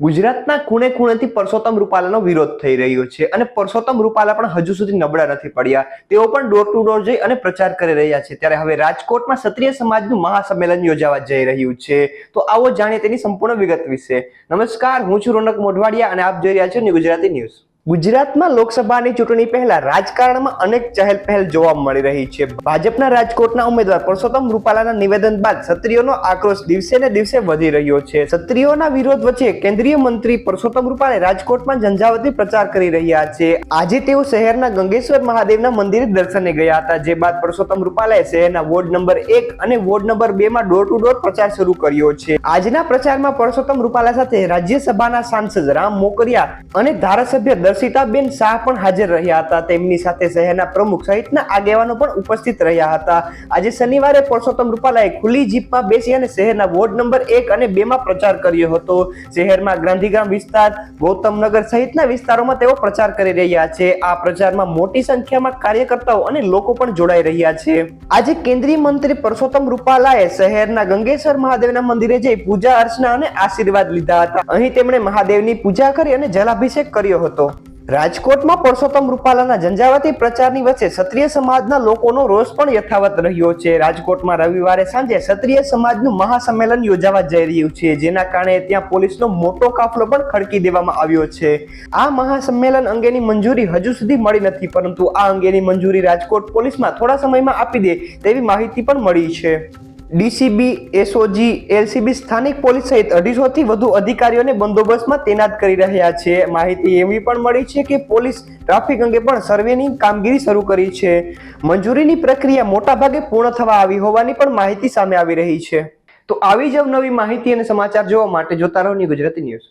ગુજરાતના ખૂણે ખૂણેથી પરસોત્તમ રૂપાલાનો વિરોધ થઈ રહ્યો છે અને પરસોત્તમ રૂપાલા પણ હજુ સુધી નબળા નથી પડ્યા. તેઓ પણ ડોર ટુ ડોર જઈ અને પ્રચાર કરી રહ્યા છે. ત્યારે હવે રાજકોટમાં ક્ષત્રિય સમાજનું મહાસંમેલન યોજાવા જઈ રહ્યું છે. તો આવો જાણીએ તેની સંપૂર્ણ વિગત વિશે. નમસ્કાર, હું છું રોનક મોઢવાડિયા અને આપ જોઈ રહ્યા છો ન્યૂ ગુજરાતી ન્યૂઝ. ગુજરાતમાં લોકસભાની ચૂંટણી પહેલા રાજકારણમાં અનેક ચહેલપહેલ જોવા મળી રહી છે. ભાજપના રાજકોટના ઉમેદવાર પરસોત્તમ રૂપાલાના નિવેદન બાદ ક્ષત્રિયોનો આક્રોશ દિવસે ને દિવસે વધી રહ્યો છે. ક્ષત્રિયોના વિરોધ વચ્ચે કેન્દ્રીય મંત્રી પરસોત્તમ રૂપાલા રાજકોટમાં ઝંઝાવતી પ્રચાર કરી રહ્યા છે. આજે તેઓ શહેરના ગંગેશ્વર મહાદેવના મંદિરે દર્શને ગયા હતા. જે બાદ પરસોત્તમ રૂપાલાએ શહેરના વોર્ડ નંબર 1 અને વોર્ડ નંબર 2 માં ડોર ટુ ડોર પ્રચાર શરૂ કર્યો છે. આજના પ્રચારમાં પરસોત્તમ રૂપાલા સાથે રાજ્યસભાના સાંસદ રામ મોકરિયા અને ધારાસભ્ય દર્શિતાબેન શાહ પણ હાજર રહ્યા હતા. તેમની સાથે શહેરના પ્રમુખ સહિતના આગેવાનો પણ ઉપસ્થિત રહ્યા હતા. આજે શનિવારે પરસોત્તમ રૂપાલાએ ખુલ્લી જીપમાં બેસી અને શહેરના વોર્ડ નંબર 1 અને 2 માં પ્રચાર કર્યો હતો. શહેરમાં ગાંધીગ્રામ વિસ્તાર, ગૌતમનગર સહિતના વિસ્તારોમાં તેઓ પ્રચાર કરી રહ્યા છે. આ પ્રચારમાં મોટી સંખ્યામાં કાર્યકર્તાઓ અને લોકો પણ જોડાઈ રહ્યા છે. આજે કેન્દ્રીય મંત્રી પરસોત્તમ રૂપાલાએ શહેરના ગંગેશ્વર મહાદેવના મંદિરે જઈ પૂજા અર્ચના અને આશીર્વાદ લીધા હતા. અહીં તેમણે મહાદેવની પૂજા કરી અને જલાભિષેક કર્યો હતો. રાજકોટમાં પરસોત્તમ રૂપાલાના ઝંઝાવાતી પ્રચારની વચ્ચે ક્ષત્રિય સમાજના લોકોનો રોષ પણ યથાવત રહ્યો છે. રાજકોટમાં રવિવારે સાંજે ક્ષત્રિય સમાજનું મહાસંમેલન યોજાવા જઈ રહ્યું છે, જેના કારણે ત્યાં પોલીસનો મોટો કાફલો પણ ખડકી દેવામાં આવ્યો છે. આ મહાસંમેલન અંગેની મંજૂરી હજુ સુધી મળી નથી, પરંતુ આ અંગેની મંજૂરી રાજકોટ પોલીસમાં થોડા સમયમાં આપી દે તેવી માહિતી પણ મળી છે. ડીસીબી, એસઓજી, એલસીબી સ્થાનિક પોલીસ સહિત 250 થી વધુ અધિકારીઓને બંદોબસ્તમાં તૈનાત કરી રહ્યા છે. માહિતી એવી પણ મળી છે કે પોલીસ ટ્રાફિક અંગે પણ સર્વેની કામગીરી શરૂ કરી છે. મંજૂરીની પ્રક્રિયા મોટાભાગે પૂર્ણ થવા આવી હોવાની પણ માહિતી સામે આવી રહી છે. તો આવી જ નવી માહિતી અને સમાચાર જોવા માટે જોતા રહો ન્યૂ ગુજરાતી ન્યૂઝ.